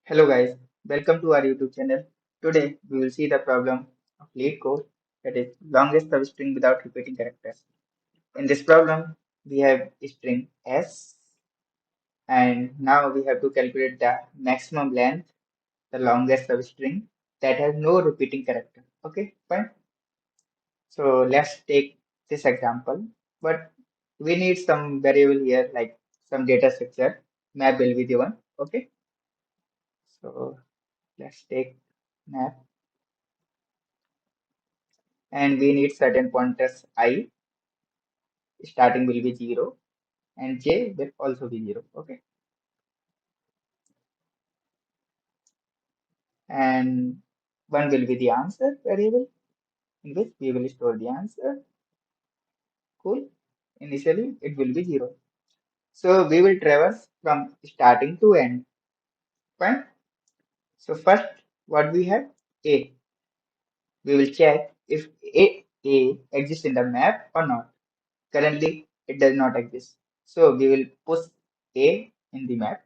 Hello guys, welcome to our YouTube channel. Today we will see the problem of Leetcode, that is longest substring without repeating characters. In this problem we have string s, and now we have to calculate the maximum length, the longest substring that has no repeating character. Okay, fine. So let's take this example, but we need some variable here like some data structure. Map will be the one. Okay, so let's take map. And we need certain pointers I, starting will be 0 and j will also be 0. Okay, and one will be the answer variable in which we will store the answer. Cool. Initially it will be 0, so we will traverse from starting to end. Fine. So first, what we have, a, we will check if a exists in the map or not. Currently it does not exist, so we will push a in the map,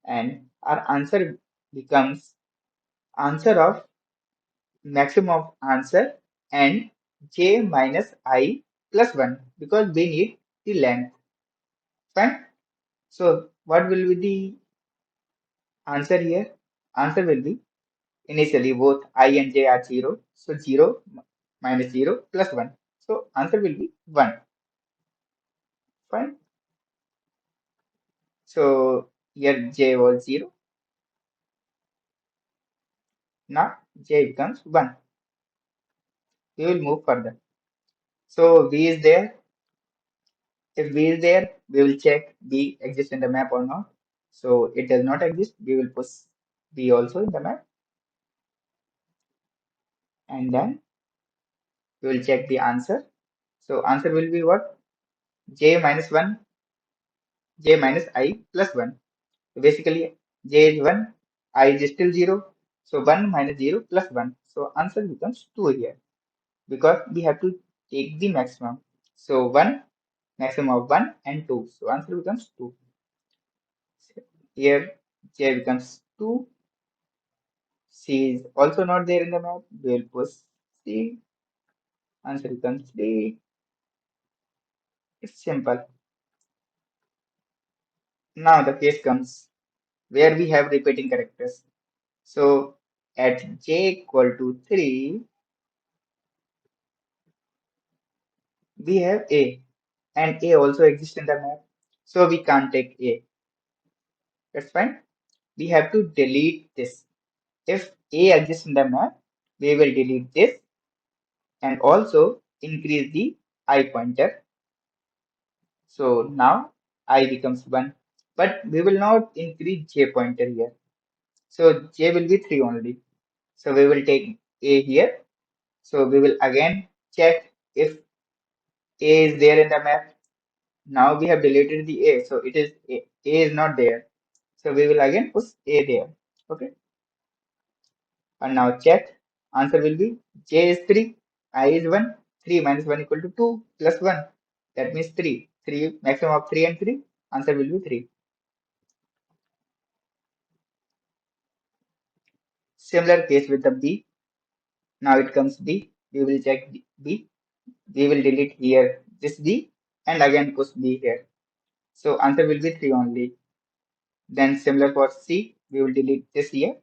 and our answer becomes answer of maximum of answer and j minus I plus 1, because we need the length. Fine. So what will be the answer here? Answer will be, initially both I and j are 0. So 0 minus 0 plus 1. So answer will be 1. Fine. So here j was 0. Now j becomes 1. We will move further. So v is there. If B is there, we will check B exists in the map or not. So it does not exist. We will push B also in the map, and then we will check the answer. So answer will be what? J minus 1, J minus I plus 1. So basically J is 1, I is still 0. So 1 minus 0 plus 1. So answer becomes 2 here, because we have to take the maximum. So 1, maximum of 1 and 2. So answer becomes 2. Here J becomes 2. C is also not there in the map. We'll push C. Answer becomes 3. It's simple. Now the case comes where we have repeating characters. So at j equal to 3, we have A, and A also exists in the map. So we can't take A. That's fine. We have to delete this. If A exists in the map, we will delete this and also increase the I pointer. So now I becomes 1, but we will not increase j pointer here. So j will be 3 only. So we will take a here. So we will again check if a is there in the map. Now we have deleted the a, so it is a is not there. So we will again push a there. Okay. And now check. Answer will be j is 3, I is 1, 3 minus 1 equal to 2 plus 1. That means 3. 3, maximum of 3 and 3. Answer will be 3. Similar case with the B. Now it comes B. We will check B. We will delete here this B and again push B here. So answer will be 3 only. Then similar for C. We will delete this here.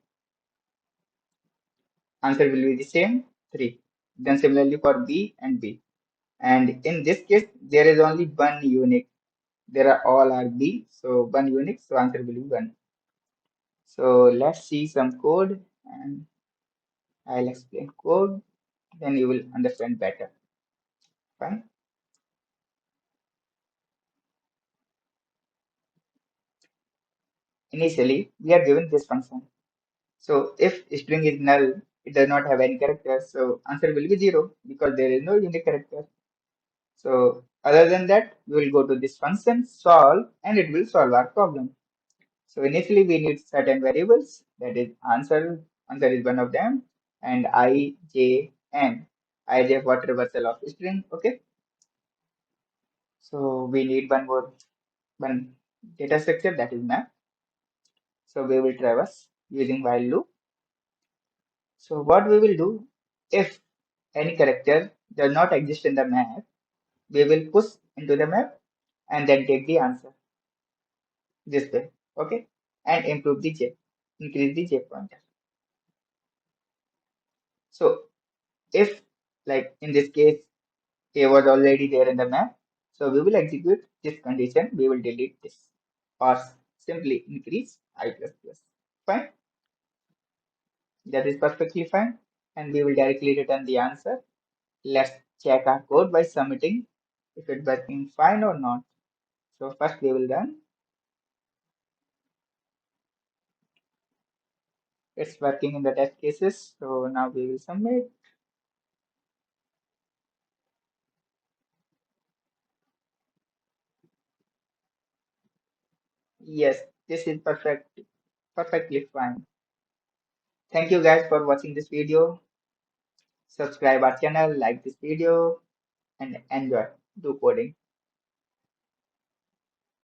Answer will be the same, 3. Then similarly for B and B. And in this case, there is only one unique. There are all are B. So one unique. So answer will be 1. So let's see some code, and I'll explain code. Then you will understand better. Fine. Initially, we are given this function. So if string is null, it does not have any characters. So answer will be 0, because there is no unique character. So other than that, we will go to this function solve, and it will solve our problem. So initially we need certain variables, that is answer is one of them, and I, j, n. I, j what reversal of string. Okay. So we need one more, one data structure, that is map. So we will traverse using while loop. So what we will do, if any character does not exist in the map, we will push into the map and then take the answer this way. Okay. And improve the j, increase the j pointer. So if, like in this case, a was already there in the map, so we will execute this condition, we will delete this or simply increase I plus plus. Fine. That is perfectly fine. And we will directly return the answer. Let's check our code by submitting if it's working fine or not. So first we will run. It's working in the test cases. So now we will submit. Yes, this is perfectly fine. Thank you guys for watching this video. Subscribe our channel, like this video, and enjoy. Do coding.